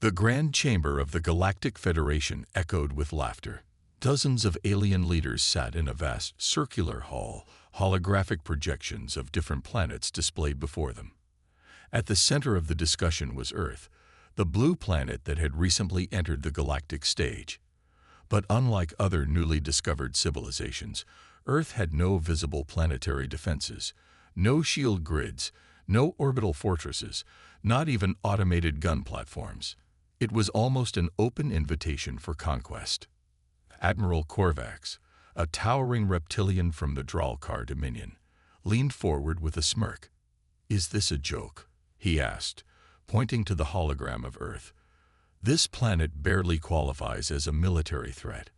The grand chamber of the Galactic Federation echoed with laughter. Dozens of alien leaders sat in a vast circular hall, holographic projections of different planets displayed before them. At the center of the discussion was Earth, the blue planet that had recently entered the galactic stage. But unlike other newly discovered civilizations, Earth had no visible planetary defenses, no shield grids, no orbital fortresses, not even automated gun platforms. It was almost an open invitation for conquest. Admiral Korvax, a towering reptilian from the Dralkar Dominion, leaned forward with a smirk. "Is this a joke?" he asked, pointing to the hologram of Earth. "This planet barely qualifies as a military threat.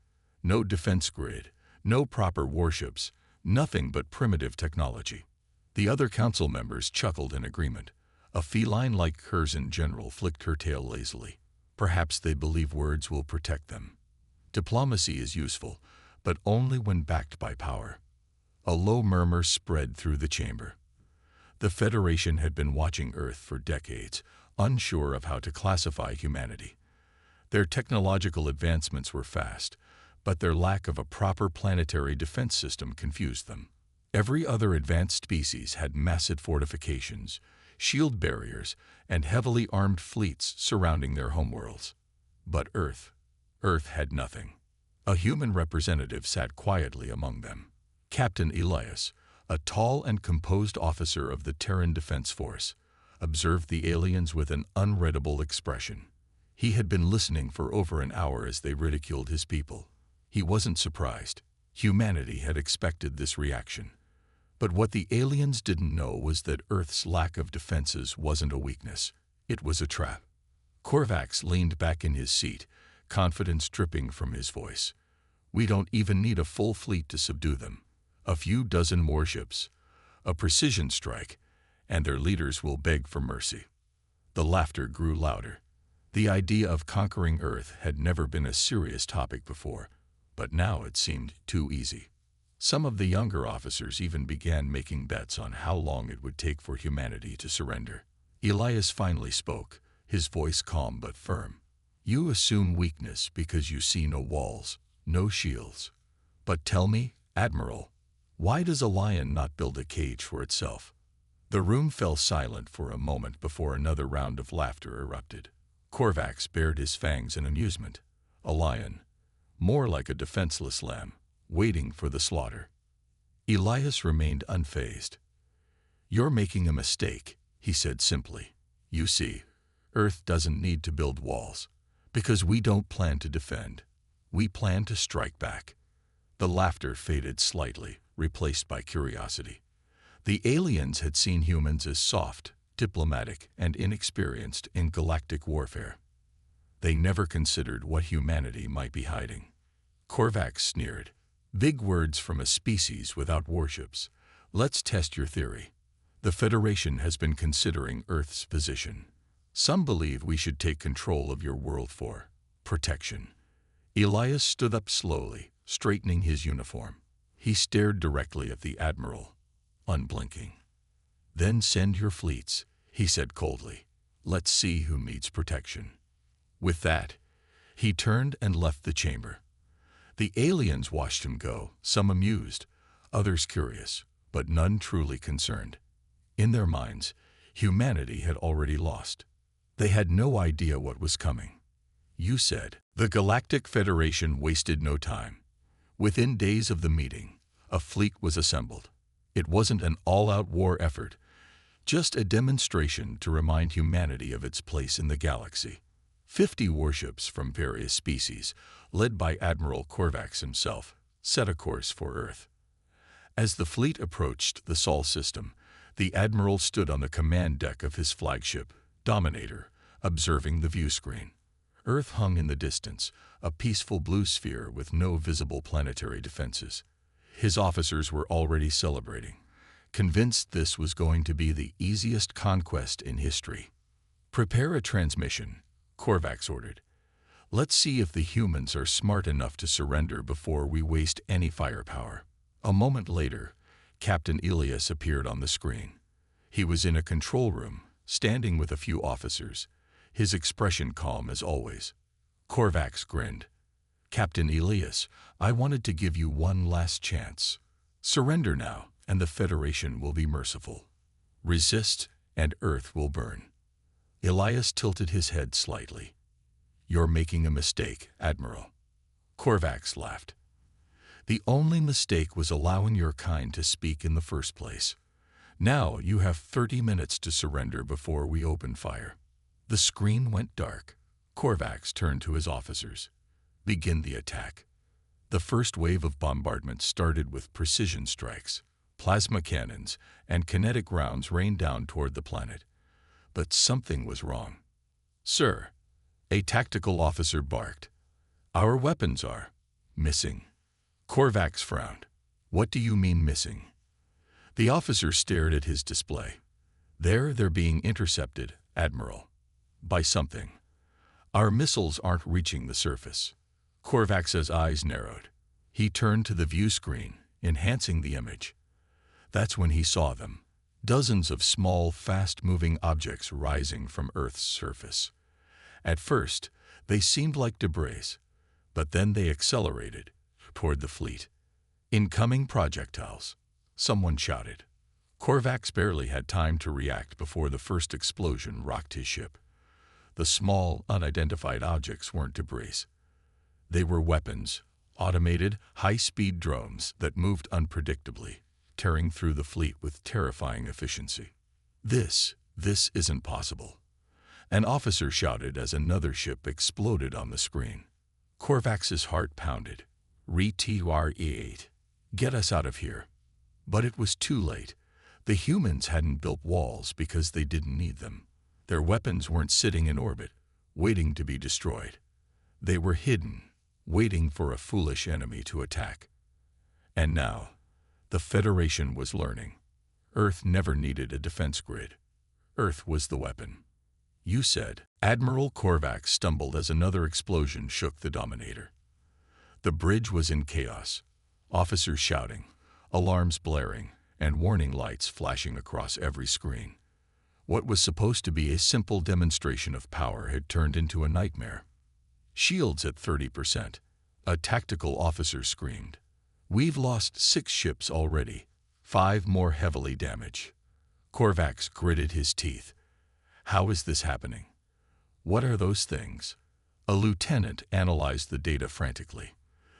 No defense grid, no proper warships, nothing but primitive technology." The other council members chuckled in agreement. A feline-like Curzon general flicked her tail lazily. "Perhaps they believe words will protect them. Diplomacy is useful, but only when backed by power." A low murmur spread through the chamber. The Federation had been watching Earth for decades, unsure of how to classify humanity. Their technological advancements were fast, but their lack of a proper planetary defense system confused them. Every other advanced species had massive fortifications, shield barriers, and heavily armed fleets surrounding their homeworlds. But Earth had nothing. A human representative sat quietly among them. Captain Elias, a tall and composed officer of the Terran Defense Force, observed the aliens with an unreadable expression. He had been listening for over an hour as they ridiculed his people. He wasn't surprised. Humanity had expected this reaction. But what the aliens didn't know was that Earth's lack of defenses wasn't a weakness. It was a trap. Korvax leaned back in his seat, confidence dripping from his voice. "We don't even need a full fleet to subdue them. A few dozen warships, a precision strike, and their leaders will beg for mercy." The laughter grew louder. The idea of conquering Earth had never been a serious topic before, but now it seemed too easy. Some of the younger officers even began making bets on how long it would take for humanity to surrender. Elias finally spoke, his voice calm but firm. "You assume weakness because you see no walls, no shields. But tell me, Admiral, why does a lion not build a cage for itself?" The room fell silent for a moment before another round of laughter erupted. Korvax bared his fangs in amusement. A lion, more like a defenseless lamb, waiting for the slaughter. Elias remained unfazed. "You're making a mistake," he said simply. "You see, Earth doesn't need to build walls, because we don't plan to defend. We plan to strike back." The laughter faded slightly, replaced by curiosity. The aliens had seen humans as soft, diplomatic, and inexperienced in galactic warfare. They never considered what humanity might be hiding. Korvax sneered. "Big words from a species without warships. Let's test your theory. The Federation has been considering Earth's position. Some believe we should take control of your world for protection." Elias stood up slowly, straightening his uniform. He stared directly at the Admiral, unblinking. "Then send your fleets," he said coldly. "Let's see who needs protection." With that, he turned and left the chamber. The aliens watched him go, some amused, others curious, but none truly concerned. In their minds, humanity had already lost. They had no idea what was coming. "You said." The Galactic Federation wasted no time. Within days of the meeting, a fleet was assembled. It wasn't an all-out war effort, just a demonstration to remind humanity of its place in the galaxy. 50 warships from various species, led by Admiral Korvax himself, set a course for Earth. As the fleet approached the Sol system, the Admiral stood on the command deck of his flagship, Dominator, observing the view screen. Earth hung in the distance, a peaceful blue sphere with no visible planetary defenses. His officers were already celebrating, convinced this was going to be the easiest conquest in history. "Prepare a transmission," Korvax ordered. "Let's see if the humans are smart enough to surrender before we waste any firepower." A moment later, Captain Elias appeared on the screen. He was in a control room, standing with a few officers, his expression calm as always. Korvax grinned. "Captain Elias, I wanted to give you one last chance. Surrender now, and the Federation will be merciful. Resist, and Earth will burn." Elias tilted his head slightly. "You're making a mistake, Admiral." Korvax laughed. "The only mistake was allowing your kind to speak in the first place. Now you have 30 minutes to surrender before we open fire." The screen went dark. Korvax turned to his officers. "Begin the attack." The first wave of bombardment started with precision strikes. Plasma cannons and kinetic rounds rained down toward the planet. But something was wrong. "Sir," a tactical officer barked, "our weapons are missing." Korvax frowned. "What do you mean missing?" The officer stared at his display. They're being intercepted, Admiral. By something. Our missiles aren't reaching the surface." Korvax's eyes narrowed. He turned to the view screen, enhancing the image. That's when he saw them. Dozens of small, fast-moving objects rising from Earth's surface. At first, they seemed like debris, but then they accelerated toward the fleet. "Incoming projectiles," someone shouted. Korvax barely had time to react before the first explosion rocked his ship. The small, unidentified objects weren't debris. They were weapons, automated, high-speed drones that moved unpredictably, tearing through the fleet with terrifying efficiency. This isn't possible," an officer shouted as another ship exploded on the screen. Korvax's heart pounded. "RE-8. Get us out of here." But it was too late. The humans hadn't built walls because they didn't need them. Their weapons weren't sitting in orbit, waiting to be destroyed. They were hidden, waiting for a foolish enemy to attack. And now, the Federation was learning. Earth never needed a defense grid. Earth was the weapon. "You said." Admiral Korvax stumbled as another explosion shook the Dominator. The bridge was in chaos. Officers shouting, alarms blaring, and warning lights flashing across every screen. What was supposed to be a simple demonstration of power had turned into a nightmare. "Shields at 30%. A tactical officer screamed. "We've lost 6 ships already, 5 more heavily damaged." Korvax gritted his teeth. "How is this happening? What are those things?" A lieutenant analyzed the data frantically.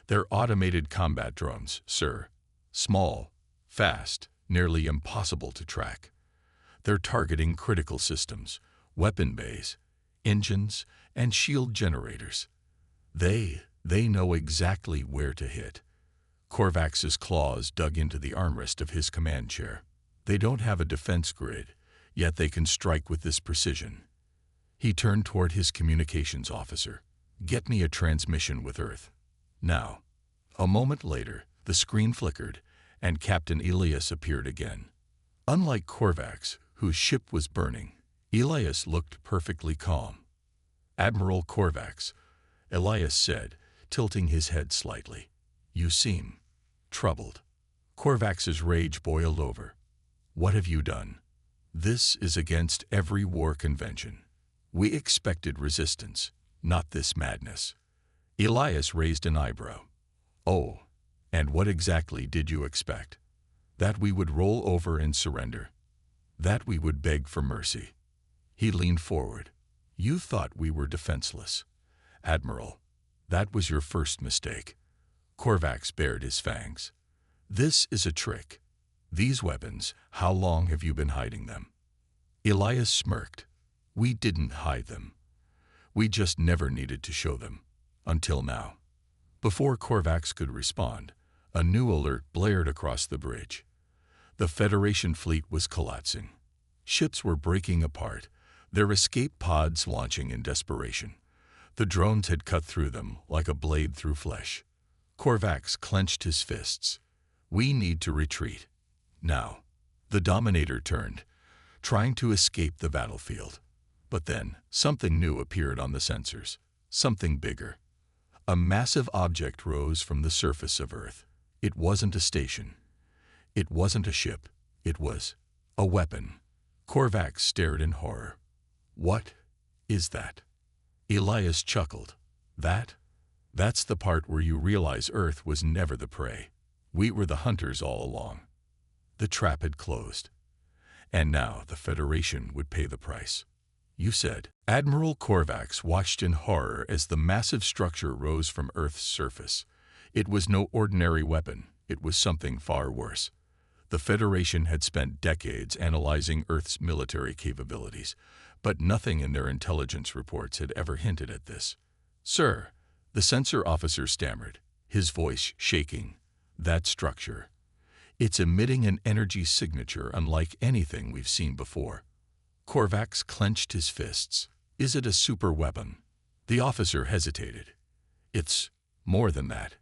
"They're automated combat drones, sir. Small, fast, nearly impossible to track. They're targeting critical systems, weapon bays, engines, and shield generators. They know exactly where to hit." Korvax's claws dug into the armrest of his command chair. "They don't have a defense grid, yet they can strike with this precision." He turned toward his communications officer. "Get me a transmission with Earth. Now." A moment later, the screen flickered, and Captain Elias appeared again. Unlike Korvax, whose ship was burning, Elias looked perfectly calm. "Admiral Korvax," Elias said, tilting his head slightly. "You seem troubled." Korvax's rage boiled over. "What have you done? This is against every war convention. We expected resistance, not this madness." Elias raised an eyebrow. "Oh, and what exactly did you expect? That we would roll over and surrender? That we would beg for mercy?" He leaned forward. "You thought we were defenseless. Admiral, that was your first mistake." Korvax bared his fangs. "This is a trick. These weapons, how long have you been hiding them?" Elias smirked. "We didn't hide them. We just never needed to show them. Until now." Before Korvax could respond, a new alert blared across the bridge. The Federation fleet was collapsing. Ships were breaking apart, their escape pods launching in desperation. The drones had cut through them like a blade through flesh. Korvax clenched his fists. "We need to retreat. Now." The Dominator turned, trying to escape the battlefield. But then, something new appeared on the sensors. Something bigger. A massive object rose from the surface of Earth. It wasn't a station. It wasn't a ship. It was a weapon. Korvax stared in horror. "What Is that? Elias chuckled. That? That's the part where you realize Earth was never the prey. We were the hunters all along. The trap had closed. And now the Federation would pay the price. You said. Admiral Korvax watched in horror as the massive structure rose from Earth's surface. It was no ordinary weapon. It was something far worse. The Federation had spent decades analyzing Earth's military capabilities, but nothing in their intelligence reports had ever hinted at this. Sir, the sensor officer stammered, his voice shaking. That structure. It's emitting an energy signature unlike anything we've seen before. Korvax clenched his fists. Is it a super weapon? The officer hesitated. It's more than that.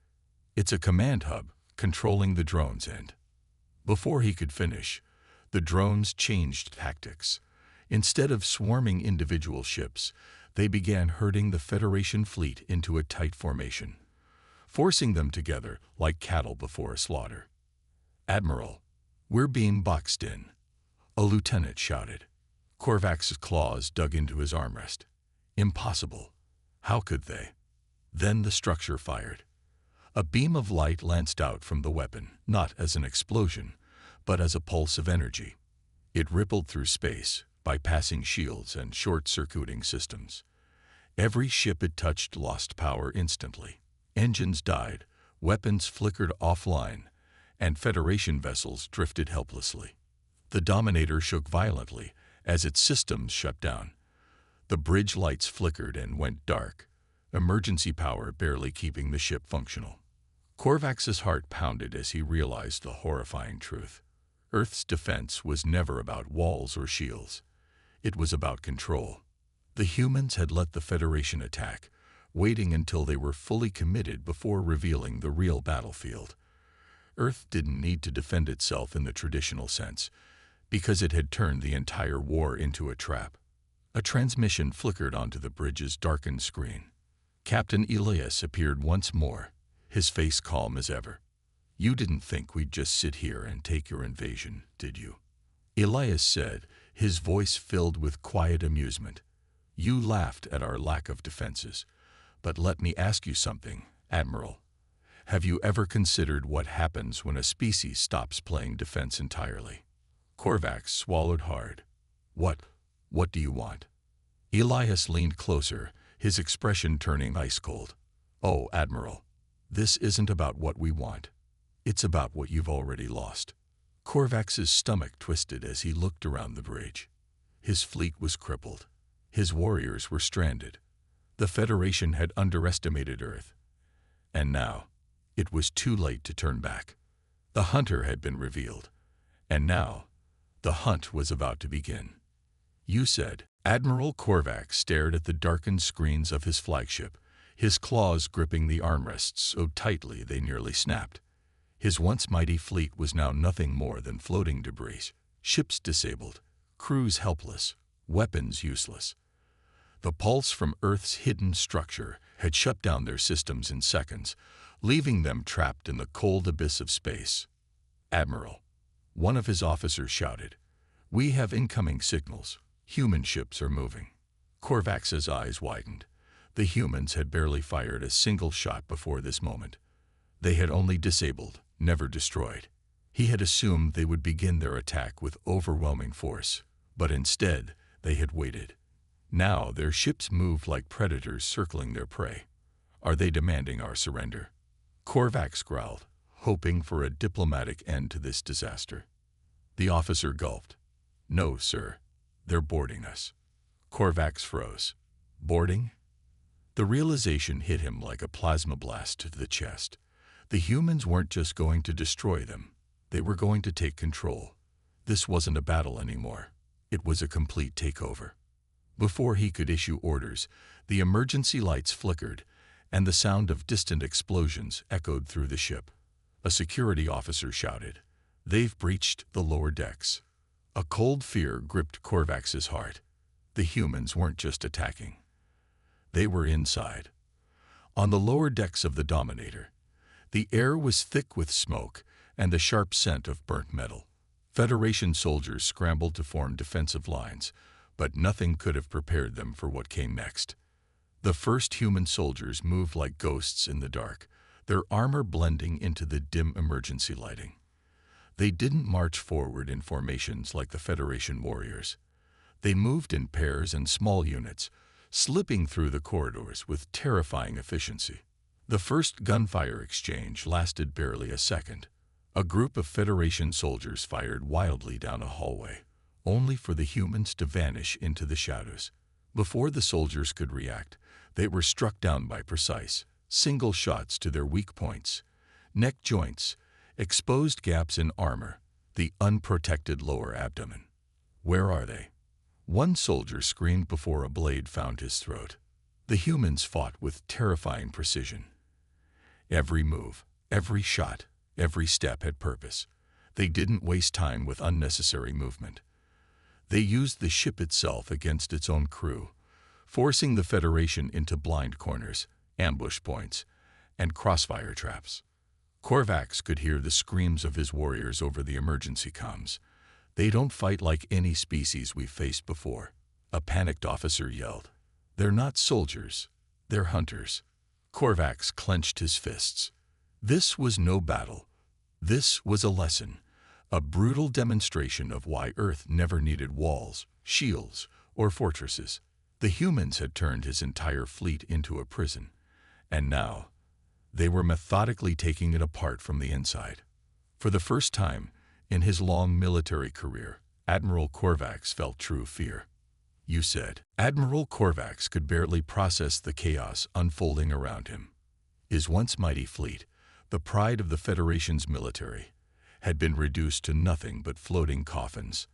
It's a command hub controlling the drones and... Before he could finish, the drones changed tactics. Instead of swarming individual ships, they began herding the Federation fleet into a tight formation, forcing them together like cattle before a slaughter. Admiral, we're being boxed in, a lieutenant shouted. Korvax's claws dug into his armrest. Impossible. How could they? Then the structure fired. A beam of light lanced out from the weapon, not as an explosion, but as a pulse of energy. It rippled through space, bypassing shields and short-circuiting systems. Every ship it touched lost power instantly. Engines died, weapons flickered offline, and Federation vessels drifted helplessly. The Dominator shook violently as its systems shut down. The bridge lights flickered and went dark, emergency power barely keeping the ship functional. Korvax's heart pounded as he realized the horrifying truth. Earth's defense was never about walls or shields. It was about control. The humans had let the Federation attack, waiting until they were fully committed before revealing the real battlefield. Earth didn't need to defend itself in the traditional sense, because it had turned the entire war into a trap. A transmission flickered onto the bridge's darkened screen. Captain Elias appeared once more, his face calm as ever. You didn't think we'd just sit here and take your invasion, did you? Elias said, his voice filled with quiet amusement. You laughed at our lack of defenses. But let me ask you something, Admiral. Have you ever considered what happens when a species stops playing defense entirely? Korvax swallowed hard. What do you want? Elias leaned closer, his expression turning ice-cold. Oh, Admiral, this isn't about what we want. It's about what you've already lost. Korvax's stomach twisted as he looked around the bridge. His fleet was crippled. His warriors were stranded. The Federation had underestimated Earth. And now, it was too late to turn back. The hunter had been revealed. And now, the hunt was about to begin. You said. Admiral Korvax stared at the darkened screens of his flagship, his claws gripping the armrests so tightly they nearly snapped. His once mighty fleet was now nothing more than floating debris, ships disabled, crews helpless, weapons useless. The pulse from Earth's hidden structure had shut down their systems in seconds, leaving them trapped in the cold abyss of space. Admiral, one of his officers shouted, we have incoming signals. Human ships are moving. Korvax's eyes widened. The humans had barely fired a single shot before this moment. They had only disabled, never destroyed. He had assumed they would begin their attack with overwhelming force, but instead they had waited. Now their ships moved like predators circling their prey. Are they demanding our surrender? Korvax growled, hoping for a diplomatic end to this disaster. The officer gulped. No, sir. They're boarding us. Korvax froze. Boarding? The realization hit him like a plasma blast to the chest. The humans weren't just going to destroy them. They were going to take control. This wasn't a battle anymore. It was a complete takeover. Before he could issue orders, the emergency lights flickered, and the sound of distant explosions echoed through the ship. A security officer shouted, "They've breached the lower decks." A cold fear gripped Korvax's heart. The humans weren't just attacking. They were inside. On the lower decks of the Dominator, the air was thick with smoke and the sharp scent of burnt metal. Federation soldiers scrambled to form defensive lines, But nothing could have prepared them for what came next. The first human soldiers moved like ghosts in the dark, their armor blending into the dim emergency lighting. They didn't march forward in formations like the Federation warriors. They moved in pairs and small units, slipping through the corridors with terrifying efficiency. The first gunfire exchange lasted barely a second. A group of Federation soldiers fired wildly down a hallway, only for the humans to vanish into the shadows. Before the soldiers could react, they were struck down by precise, single shots to their weak points, neck joints, exposed gaps in armor, the unprotected lower abdomen. Where are they? One soldier screamed before a blade found his throat. The humans fought with terrifying precision. Every move, every shot, every step had purpose. They didn't waste time with unnecessary movement. They used the ship itself against its own crew, forcing the Federation into blind corners, ambush points, and crossfire traps. Korvax could hear the screams of his warriors over the emergency comms. "They don't fight like any species we've faced before," a panicked officer yelled. "They're not soldiers, they're hunters." Korvax clenched his fists. This was no battle. This was a lesson, a brutal demonstration of why Earth never needed walls, shields, or fortresses. The humans had turned his entire fleet into a prison, and now they were methodically taking it apart from the inside. For the first time in his long military career, Admiral Korvax felt true fear. "You said." Admiral Korvax could barely process the chaos unfolding around him. His once mighty fleet, the pride of the Federation's military, had been reduced to nothing but floating coffins.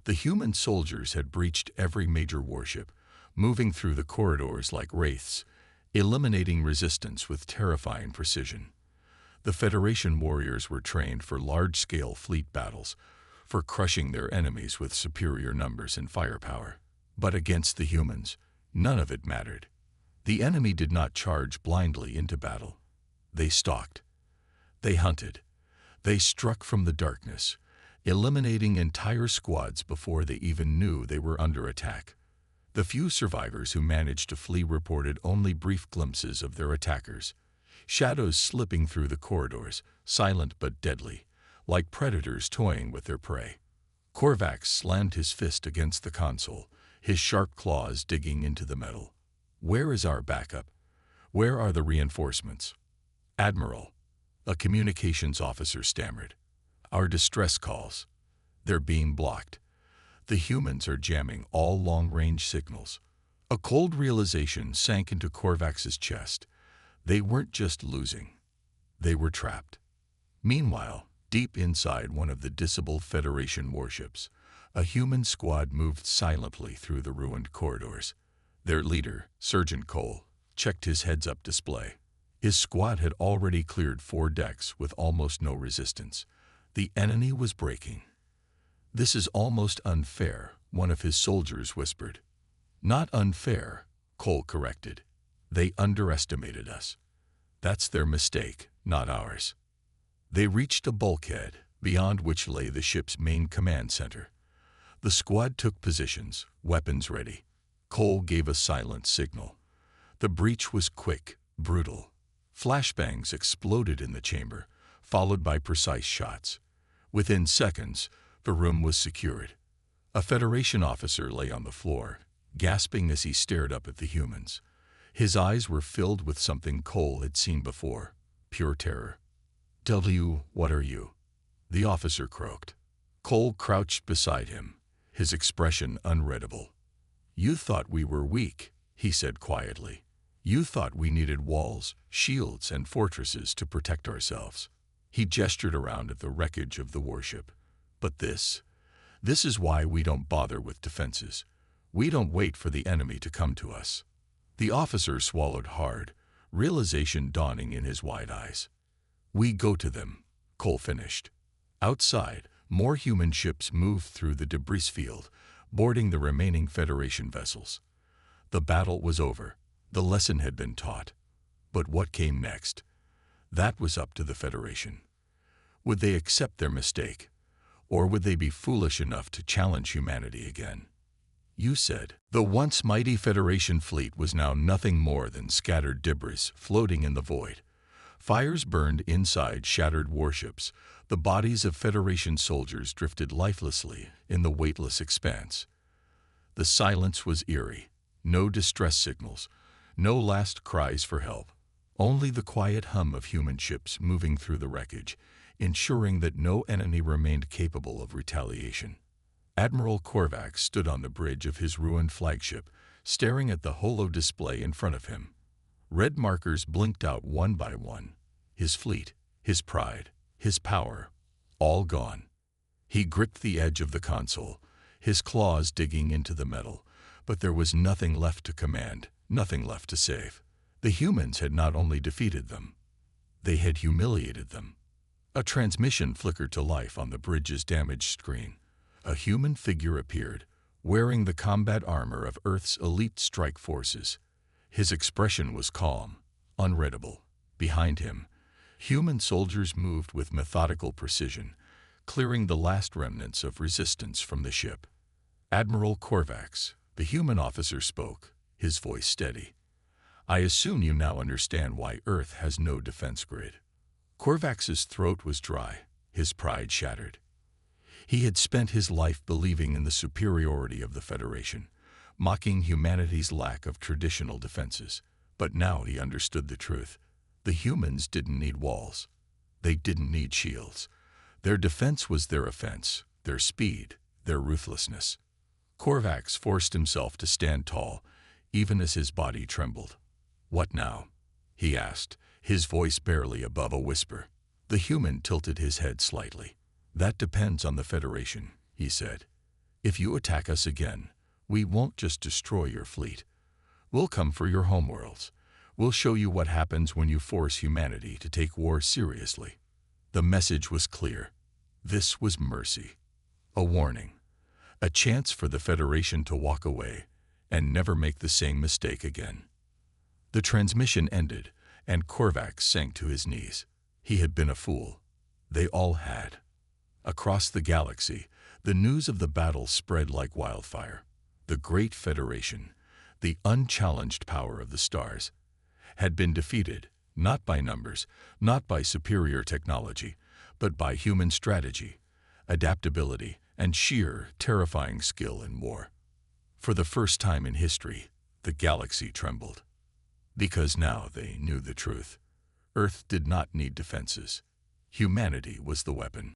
The human soldiers had breached every major warship, moving through the corridors like wraiths, eliminating resistance with terrifying precision. The Federation warriors were trained for large-scale fleet battles, for crushing their enemies with superior numbers and firepower. But against the humans, none of it mattered. The enemy did not charge blindly into battle. They stalked. They hunted. They struck from the darkness, eliminating entire squads before they even knew they were under attack. The few survivors who managed to flee reported only brief glimpses of their attackers, shadows slipping through the corridors, silent but deadly, like predators toying with their prey. Korvax slammed his fist against the console, his sharp claws digging into the metal. "Where is our backup? Where are the reinforcements?" "Admiral," a communications officer stammered. "Our distress calls. They're being blocked. The humans are jamming all long-range signals." A cold realization sank into Korvax's chest. They weren't just losing. They were trapped. Meanwhile, deep inside one of the disabled Federation warships, a human squad moved silently through the ruined corridors. Their leader, Sergeant Cole, checked his heads-up display. His squad had already cleared 4 decks with almost no resistance. The enemy was breaking. "This is almost unfair," one of his soldiers whispered. "Not unfair," Cole corrected. "They underestimated us. That's their mistake, not ours." They reached a bulkhead, beyond which lay the ship's main command center. The squad took positions, weapons ready. Cole gave a silent signal. The breach was quick, brutal. Flashbangs exploded in the chamber, followed by precise shots. Within seconds, the room was secured. A Federation officer lay on the floor, gasping as he stared up at the humans. His eyes were filled with something Cole had seen before, pure terror. What are you?" the officer croaked. Cole crouched beside him, his expression unreadable. "You thought we were weak," he said quietly. "You thought we needed walls, shields, and fortresses to protect ourselves." He gestured around at the wreckage of the warship. "But this is why we don't bother with defenses. We don't wait for the enemy to come to us." The officer swallowed hard, realization dawning in his wide eyes. "We go to them," Cole finished. Outside, more human ships moved through the debris field, boarding the remaining Federation vessels. The battle was over. The lesson had been taught. But what came next? That was up to the Federation. Would they accept their mistake? Or would they be foolish enough to challenge humanity again? You said. The once mighty Federation fleet was now nothing more than scattered debris floating in the void. Fires burned inside shattered warships. The bodies of Federation soldiers drifted lifelessly in the weightless expanse. The silence was eerie. No distress signals, no last cries for help. Only the quiet hum of human ships moving through the wreckage, ensuring that no enemy remained capable of retaliation. Admiral Korvax stood on the bridge of his ruined flagship, staring at the holo display in front of him. Red markers blinked out one by one. His fleet, his pride, his power, all gone. He gripped the edge of the console, his claws digging into the metal, but there was nothing left to command, nothing left to save. The humans had not only defeated them, they had humiliated them. A transmission flickered to life on the bridge's damaged screen. A human figure appeared, wearing the combat armor of Earth's elite strike forces. His expression was calm, unreadable. Behind him, human soldiers moved with methodical precision, clearing the last remnants of resistance from the ship. Admiral Korvax, the human officer, spoke, his voice steady. I assume you now understand why Earth has no defense grid. Korvax's throat was dry, his pride shattered. He had spent his life believing in the superiority of the Federation, mocking humanity's lack of traditional defenses. But now he understood the truth. The humans didn't need walls. They didn't need shields. Their defense was their offense, their speed, their ruthlessness. Korvax forced himself to stand tall, even as his body trembled. What now? He asked, his voice barely above a whisper. The human tilted his head slightly. That depends on the Federation, he said. If you attack us again, we won't just destroy your fleet. We'll come for your homeworlds. We'll show you what happens when you force humanity to take war seriously. The message was clear. This was mercy. A warning. A chance for the Federation to walk away and never make the same mistake again. The transmission ended, and Korvax sank to his knees. He had been a fool. They all had. Across the galaxy, the news of the battle spread like wildfire. The Great Federation, the unchallenged power of the stars, had been defeated, not by numbers, not by superior technology, but by human strategy, adaptability, and sheer, terrifying skill in war. For the first time in history, the galaxy trembled. Because now they knew the truth. Earth did not need defenses. Humanity was the weapon.